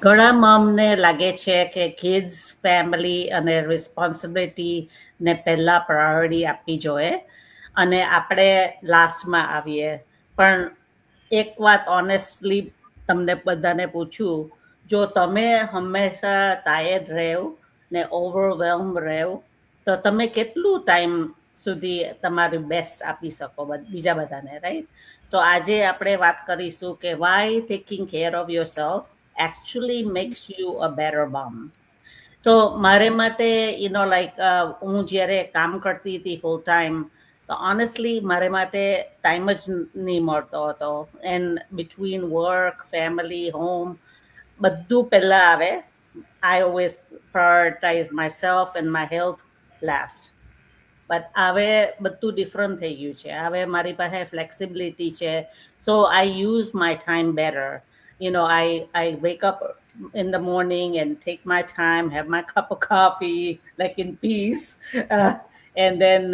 ઘણા મમને લાગે છે કે કિડ્સ, ફેમિલી અને રિસ્પોન્સિબિલિટી ને પહેલા પ્રાયોરિટી આપવી જોઈએ અને આપણે લાસ્ટમાં આવીએ. પણ એક વાત ઓનેસ્ટલી તમને બધાને પૂછું, જો તમે હંમેશા ટાયર્ડ રહો ને ઓવરવેલ્મ રહો, તો તમે કેટલું ટાઈમ સુધી તમારી બેસ્ટ આપી શકો બીજા બધાને, રાઈટ? સો આજે આપણે વાત કરીશું કે why taking care of your self actually makes you a better mom. So મારે માટે લાઈક હું જ્યારે કામ કરતી હતી ફૂલ ટાઈમ, તો ઓનેસ્ટલી મારે માટે ટાઈમ જ નહીં મળતો હતો. And between work, family, home બધું પહેલાં આવે. I always prioritise my self and my health last. But હવે બધું ડિફરન્ટ થઈ ગયું છે. હવે મારી પાસે ફ્લેક્સિબિલિટી છે. So I use my time better. I wake up in the morning and take my time, have my cup of coffee, like in peace, and then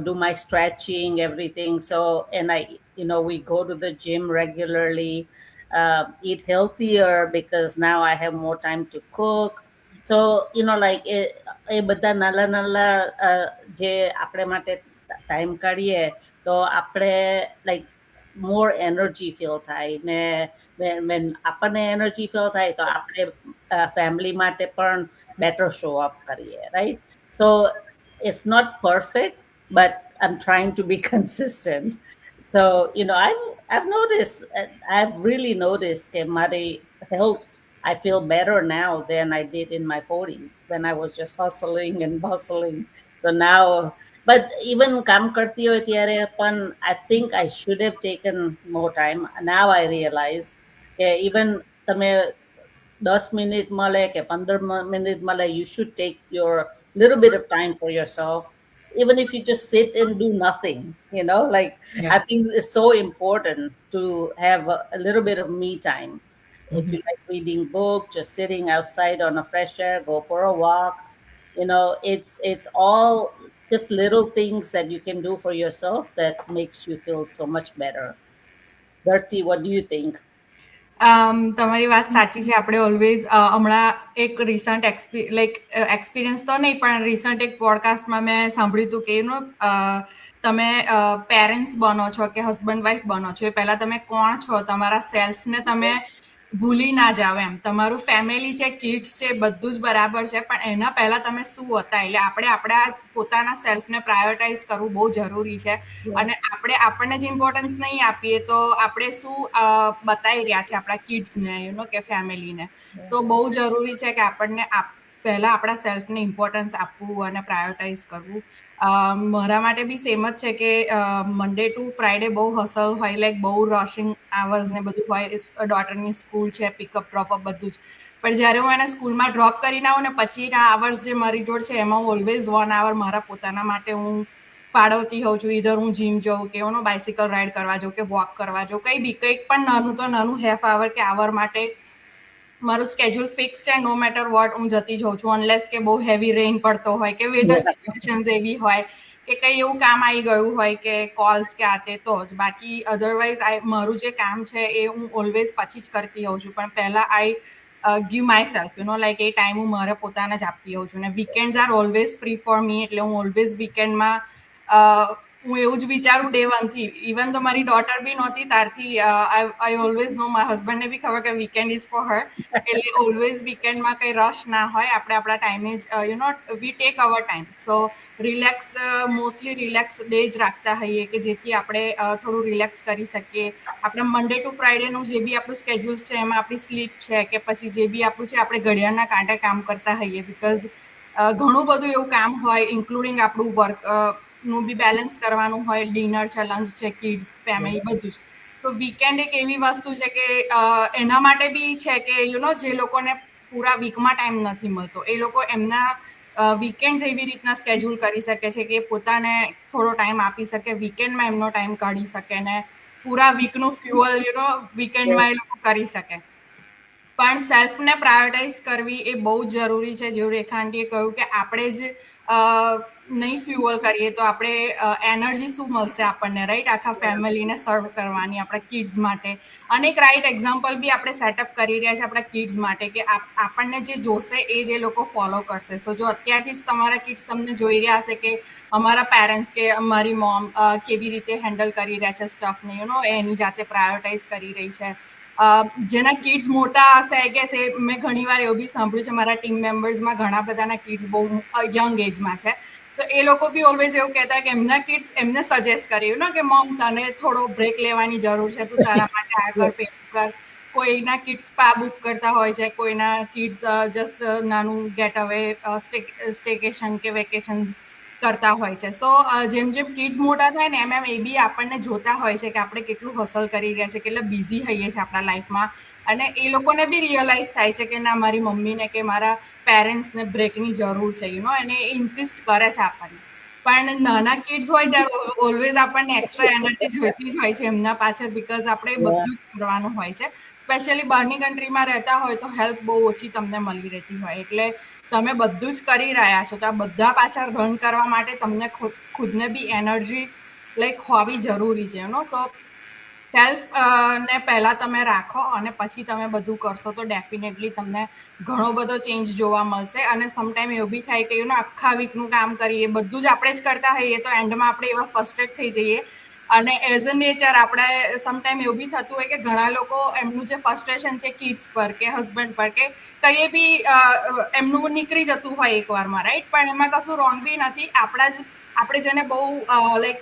do my stretching, everything. So, and we go to the gym regularly, eat healthier because now I have more time to cook. So, like એ બધા નાના નાના જે આપણે માટે time કાઢીએ તો આપણે like મોર energy feel થાય ને when આપણને એનર્જી ફીલ થાય તો આપણે ફેમિલી માટે પણ બેટર શો અપ કરીએ, right? So it's not perfect, but I'm trying to be consistent. So, I've noticed, I've really noticed that my health, I feel better now than I did in my 40s when I was just hustling and bustling. So now, but even કામ કરતી હોય ત્યારે પણ I think I should have taken more time. Now I realize કે even તમે 10 minute મળે કે 15 minute મળે, you should take your little bit of time for yourself, even if you just sit and do nothing, like I Yeah. think it's so important to have a little bit of me time. If you Mhm. like reading book, just sitting outside on a fresh air, go for a walk. It's all just little things that you can do for yourself that makes you feel so much better. Bertie, what do you think? તમારી વાત સાચી છે. આપણે always હમણાં એક recent experience તો નહીં, પણ રિસન્ટ એક પોડકાસ્ટમાં મેં સાંભળ્યું હતું કે તમે પેરેન્ટ્સ બનો છો કે હસબન્ડ વાઈફ બનો છો, એ પહેલા તમે કોણ છો, તમારા સેલ્ફને તમે ભૂલી ના જાઓ. એમ તમારું ફેમિલી છે, કિડ્સ છે, બધું જ બરાબર છે, પણ એના પહેલા તમે શું હતા. એટલે આપણે આપણા પોતાના સેલ્ફને પ્રાયોરિટાઇઝ કરવું બહુ જરૂરી છે. અને આપણને જ ઇમ્પોર્ટન્સ નહીં આપીએ તો આપણે શું બતાવી રહ્યા છે આપણા કિડ્સને કે ફેમિલીને. સો બહુ જરૂરી છે કે આપણને પહેલા આપણા સેલ્ફને ઇમ્પોર્ટન્સ આપવું અને પ્રાયોરિટાઇઝ કરવું. મારા માટે બી સેમ જ છે કે મંડે ટુ ફ્રાઈડે બહુ હસલ હોય, લાઈક બહુ રશિંગ આવર્સ ને બધું હોય. ડોટરની સ્કૂલ છે, પિકઅપ ડ્રોપઅપ બધું જ. પણ જ્યારે હું એને સ્કૂલમાં ડ્રોપ કરીને આવું ને પછીના આવર્સ જે મારી જોડ છે એમાં હું ઓલવેઝ 1 hour મારા પોતાના માટે હું ફાળવતી હોઉં છું. ઈધર હું જીમ જાઉં કે બાઇસિકલ રાઈડ કરવા જાઉં કે વોક કરવા જાઉં, કંઈક પણ નાનું તો નાનું હાફ આવર કે આવર માટે મારું સ્કેડ્યુલ ફિક્સ છે. નો મેટર વોટ હું જતી જ હોઉં છું, અનલેસ કે બહુ હેવી રેઇન પડતો હોય કે વેધર સિચ્યુએશન્સ એવી હોય કે કંઈ એવું કામ આવી ગયું હોય કે કોલ્સ કે આ તે, તો જ. બાકી અધરવાઇઝ મારું જે કામ છે એ હું ઓલવેઝ પછી જ કરતી હોઉં છું, પણ પહેલાં give my self like A time હું મારા પોતાને જ આપતી હોઉં છું. અને weekends are always free for me, એટલે હું ઓલવેઝ વીકેન્ડમાં હું એવું જ વિચારું ડે વનથી. ઇવન તો મારી ડોટર બી નહોતી ત્યારથી આઈ ઓલવેઝ નો, મારા હસબન્ડને બી ખબર કે વીકેન્ડ ઇઝ ફોર હર. એટલે ઓલવેઝ વીકેન્ડમાં કંઈ રશ ના હોય, આપણે આપણા ટાઈમે જ we take hour time. So relax, mostly relax day જ રાખતા હોઈએ કે જેથી આપણે થોડું રિલેક્સ કરી શકીએ. આપણે મંડે ટુ ફ્રાઈડેનું જે બી આપણું સ્કેડ્યુલ્સ છે એમાં આપણી સ્લીપ છે કે પછી જે બી આપણું છે, આપણે ઘડિયાળના કાંટે કામ કરતા હોઈએ. બિકોઝ ઘણું બધું એવું કામ હોય, ઇન્ક્લુડિંગ આપણું વર્ક નું બી બેલેન્સ કરવાનું હોય. ડિનર છે, લંચ છે, કિડ્સ, ફેમિલી, બધું જ. સો વીકેન્ડ એક એવી વસ્તુ છે કે એના માટે બી છે કે જે લોકોને પૂરા વીકમાં ટાઈમ નથી મળતો, એ લોકો એમના વીકેન્ડ એવી રીતના સ્કેડ્યુલ કરી શકે છે કે પોતાને થોડો ટાઈમ આપી શકે, વીકેન્ડમાં એમનો ટાઈમ કાઢી શકે ને પૂરા વીકનું ફ્યુઅલ વીકેન્ડમાં એ લોકો કરી શકે. પણ સેલ્ફને પ્રાયોરિટાઇઝ કરવી એ બહુ જ જરૂરી છે. જેવું રેખા આંટીએ કહ્યું કે આપણે જ નહીં ફ્યુઅલ કરીએ તો આપણે એનર્જી શું મળશે આપણને, રાઈટ? આખા ફેમિલીને સર્વ કરવાની, આપણા કિડ્સ માટે. અને એક રાઈટ એક્ઝામ્પલ બી આપણે સેટઅપ કરી રહ્યા છે આપણા કિડ્સ માટે કે આપણને જે જોશે એ જ એ લોકો ફોલો કરશે. સો જો અત્યારથી જ તમારા કિડ્સ તમને જોઈ રહ્યા છે કે અમારા પેરેન્ટ્સ કે અમારી મોમ કેવી રીતે હેન્ડલ કરી રહ્યા છે સ્ટફને, એની જાતે પ્રાયોરિટાઇઝ કરી રહી છે. જેના કિડ્સ મોટા હશે, આઈ ગેસ, એ મેં ઘણી વાર એવું બી સાંભળ્યું છે મારા ટીમ મેમ્બર્સમાં ઘણા બધાના કિડ્સ બહુ યંગ એજમાં છે, તો એ લોકો બી ઓલવેઝ એવું કહેતા કે એમના કિડ્સ એમને સજેસ્ટ કર્યું કે મોમ તને થોડો બ્રેક લેવાની જરૂર છે, તું તારા માટે આ કર, પેલું કર. કોઈના કિડ્સ સ્પા બુક કરતા હોય છે, કોઈના કિડ્સ જસ્ટ નાનું ગેટ અવે સ્ટેકેશન કે વેકેશન કરતા હોય છે. સો જેમ જેમ કિડ્સ મોટા થાય ને એમ એ બી આપણને જોતા હોય છે કે આપણે કેટલું હસલ કરી રહ્યા છે, કેટલા બિઝી થઈએ છીએ આપણા લાઈફમાં. અને એ લોકોને બી રિયલાઇઝ થાય છે કે ના, મારી મમ્મીને કે મારા પેરેન્ટ્સને બ્રેકની જરૂર છે, અને એ ઇન્સિસ્ટ કરે છે આપણને. પણ નાના કિડ્સ હોય ત્યારે ઓલવેઝ આપણને એક્સ્ટ્રા એનર્જી જોઈતી જ હોય છે એમના પાછળ, બિકોઝ આપણે બધું જ કરવાનું હોય છે. સ્પેશિયલી બહારની કન્ટ્રીમાં રહેતા હોય તો હેલ્પ બહુ ઓછી તમને મળી રહેતી હોય, એટલે તમે બધું જ કરી રહ્યા છો તો આ બધા પાછળ રન કરવા માટે તમને ખુદને બી એનર્જી હોવી જરૂરી છે. સો સેલ્ફ ને પહેલા તમે રાખો અને પછી તમે બધું કરશો તો ડેફિનેટલી તમને ઘણો બધો ચેન્જ જોવા મળશે. અને સમટાઈમ એવું બી થાય કે આખા વીકનું કામ કરીએ, બધું જ આપણે જ કરતા હોઈએ તો એન્ડમાં આપણે એવા ફ્રસ્ટ્રેટ થઈ જઈએ. અને એઝ અ નેચર આપણે સમટાઈમ એવું બી થતું હોય કે ઘણા લોકો એમનું જે ફ્રસ્ટ્રેશન છે કિડ્સ પર કે હસબન્ડ પર કે કંઈ બી એમનું નીકળી જતું હોય એકવારમાં, રાઈટ? પણ એમાં કશું રોંગ બી નથી. આપણે જેને બહુ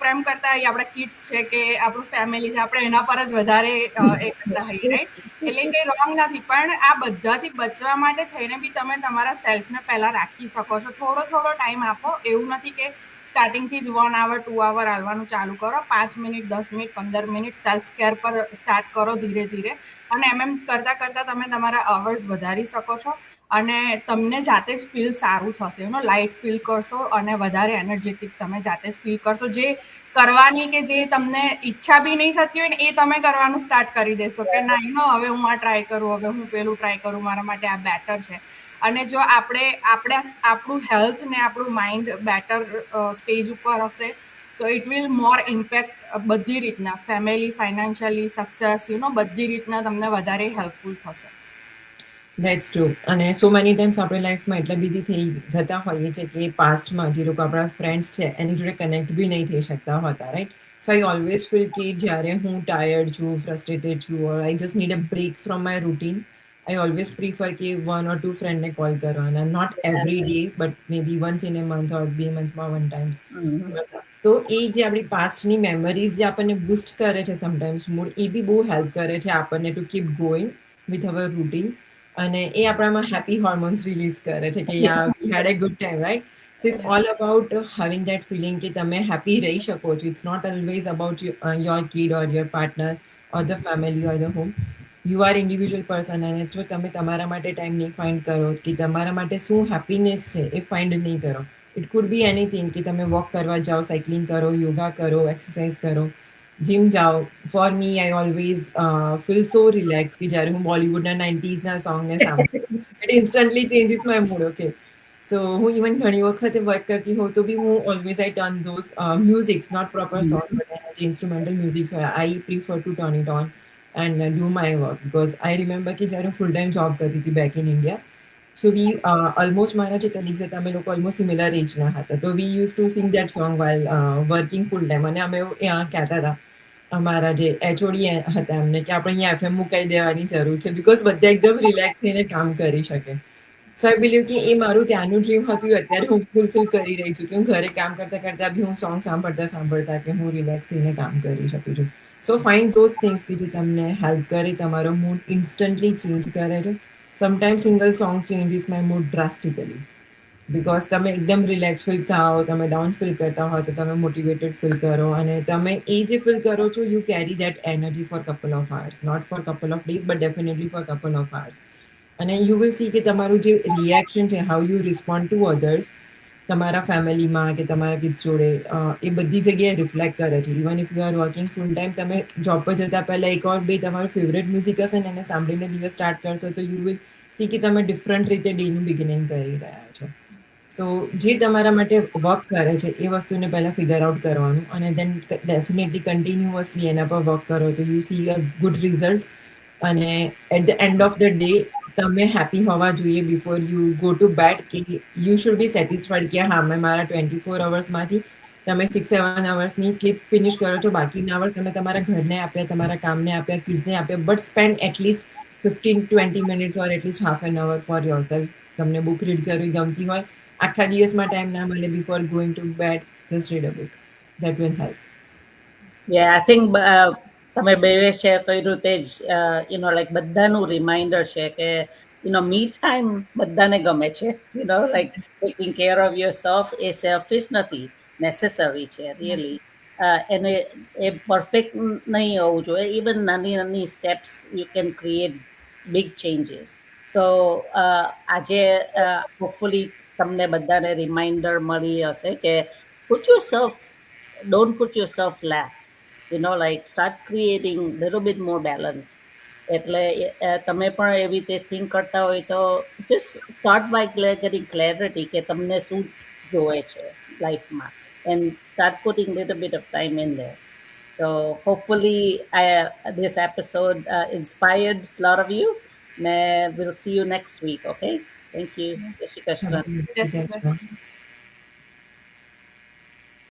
પ્રેમ કરતા હોઈએ, આપણા કિડ્સ છે કે આપણું ફેમિલી છે, આપણે એના પર જ વધારે એ કરતા હોઈએ, રાઈટ? એટલે કંઈ રોંગ નથી, પણ આ બધાથી બચવા માટે થઈને બી તમે તમારા સેલ્ફને પહેલા રાખી શકો છો. થોડો ટાઈમ આપો. એવું નથી કે સ્ટાર્ટિંગથી જ 1 hour 2 hour આવવાનું ચાલુ કરો. 5 minute, 10 minute, 15 minute self care પર સ્ટાર્ટ કરો ધીરે ધીરે. અને એમ કરતા તમે તમારા અવર્સ વધારી શકો છો અને તમને જાતે જ ફીલ સારું થશે, લાઇટ ફીલ કરશો અને વધારે એનર્જેટિક તમે જાતે જ ફીલ કરશો. જે કરવાની કે જે તમને ઈચ્છા બી નહીં થતી હોય ને એ તમે કરવાનું સ્ટાર્ટ કરી દેશો કે ના, હવે હું આ ટ્રાય કરું, હવે હું પેલું ટ્રાય કરું, મારા માટે આ બેટર છે. અને જો આપણું હેલ્થ ને આપણું માઇન્ડ બેટર સ્ટેજ ઉપર હશે તો ઇટ વિલ મોર ઇમ્પેક્ટ બધી રીતના, ફેમિલી, ફાઇનાન્શિયલી, સક્સેસ, બધી રીતના તમને વધારે હેલ્પફુલ થશે. That's true. અને સો મેની ટાઈમ્સ આપણે લાઈફમાં એટલા બિઝી થઈ જતા હોઈએ છીએ કે પાસ્ટમાં જે લોકો આપણા ફ્રેન્ડ્સ છે એની જોડે કનેક્ટ બી નહીં થઈ શકતા હોતા, right? So I always feel કે જ્યારે હું ટાયર્ડ છું, ફ્રસ્ટ્રેટેડ છું, or I just need a break from my routine, I always prefer કે 1 or 2 ફ્રેન્ડને કોલ કરવાના. Not every day, but maybe once in a month or 2 મંથમાં 1 times. તો એ જે આપણી પાસ્ટની મેમરીઝ જે આપણને બુસ્ટ કરે છે સમટાઈમ્સ મૂડ, એ બી બહુ હેલ્પ કરે છે આપણને to keep going with our routine. અને એ આપણામાં હેપી હોર્મોન્સ રિલીઝ કરે છે કે યા we had a good time, right? So it's all about having that feeling કે તમે હેપી રહી શકો છો. It's not always about your kid or your partner or the family or the home. You are individual person, અને જો તમે તમારા માટે ટાઈમ નહીં ફાઇન્ડ કરો કે તમારા માટે શું હેપીનેસ છે એ ફાઇન્ડ નહીં કરો, ઇટ કુડ બી એનીથિંગ કે તમે વોક કરવા જાઓ, સાયકલિંગ કરો, યોગા કરો, એક્સરસાઇઝ કરો, જીમ જાઓ. For me I always feel so relax કે જ્યારે હું બોલિવૂડના 90sના સોંગને સાંભળું, it instantly changes my mood. Okay, so હું ઇવન ઘણી વખતે વર્ક કરતી હોઉં તો બી હું always I turn those musics, not proper song, but એના જે ઇન્સ્ટ્રુમેન્ટલ મ્યુઝિક્સ હોય, I prefer to turn it on and do my work. Because I remember કે જ્યારે હું ફૂલ ટાઈમ જોબ કરતી હતી back in India, so we almost મારા જે કલીગ્સ હતા અમે લોકો ઓલમોસ્ટ સિમિલર એજના હતા, તો વી use to sing that song while working full time. અને અમે કહેતા હતા અમારા જે એચઓડી હતા એમને કે આપણે અહીંયા એફએમ મુકાઈ દેવાની જરૂર છે, બિકોઝ બધા એકદમ રિલેક્સ થઈને કામ કરી શકે. સો આઈ બિલીવ કે એ મારું ત્યાંનું ડ્રીમ હતું, અત્યારે હું ફૂલફિલ કરી રહી છું કે હું ઘરે કામ કરતા કરતા બી હું સોંગ સાંભળતા કે હું રિલેક્સ થઈને કામ કરી શકું છું. સો ફાઇન્ડ ધોઝ થિંગ્સ કે જે તમને હેલ્પ કરે, તમારો મૂડ ઇન્સ્ટન્ટલી ચેન્જ કરે છે. Sometime single song changes my mood drastically, because તમે એકદમ રિલેક્સ ફીલ થાઓ, તમે ડાઉન ફીલ કરતા હોય તો તમે મોટિવેટેડ ફીલ કરો, અને તમે એ જે ફીલ કરો છો you carry that energy for couple of hours, not for couple of days but definitely for couple of hours. અને યુ વિલ સી કે તમારું જે રિએક્શન છે, how you respond to others, તમારા ફેમિલીમાં કે તમારા કિડ્સ જોડે એ બધી જગ્યાએ રિફ્લેક્ટ કરે છે. Even if you are working full time, તમે જોબ પર જતા પહેલા એક ઓર બે તમારું ફેવરેટ મ્યુઝિક હશે ને એને સાંભળીને દિવસ સ્ટાર્ટ કરશો તો યુ વિલ સી કે તમે ડિફરન્ટ રીતે ડેનું બિગિનિંગ કરી રહ્યા છો. સો જે તમારા માટે વર્ક કરે છે એ વસ્તુને પહેલાં ફિગર આઉટ કરવાનું, અને દેન ડેફિનેટલી કન્ટિન્યુઅસલી એના પર વર્ક કરો તો you see a good result. અને at the end of the day તમે હેપી હોવા જોઈએ before you go to bed, કે યુ શુડ બી સેટિસ્ફાઈડ કે હા મેં મારા 24 અવર્સમાંથી તમે 6-7 અવર્સની સ્લીપ ફિનિશ કરો છો, બાકીના અવર્સ તમે તમારા ઘરને આપ્યા, તમારા કામને આપ્યા, કિડ્સને આપ્યા, but spend at least 15-20 minutes or at least half an hour for your self. તમને બુક રીડ કરવી ગમતી હોય, આખા દિવસમાં ટાઈમ ના મળે, before going to bed just read a book. That will help. I think તમે બેવે શેર કર્યું તે જ લાઈક બધાનું રિમાઇન્ડર છે કે મી ટાઈમ બધાને ગમે છે. Like taking care of your self એ સેલ્ફિશ નથી, નેસેસરી છે રિયલી. એને એ પરફેક્ટ નહીં હોવું જોઈએ. ઇવન નાની નાની steps you can create big changes. So આજે હોપફુલી તમને બધાને રિમાઇન્ડર મળી હશે કે put yourself, don't put yourself last. Like start creating little bit more balance. એટલે તમે પણ એવી રીતે થિંક કરતા હોય તો just start by getting clarity કે તમને શું જોવે છે લાઈફમાં, and start putting little bit of time in there. So hopefully this episode inspired a lot of you. We'll see you next week. Okay, thank you. Jai Shri Krishna. જય શ્રી કૃષ્ણ.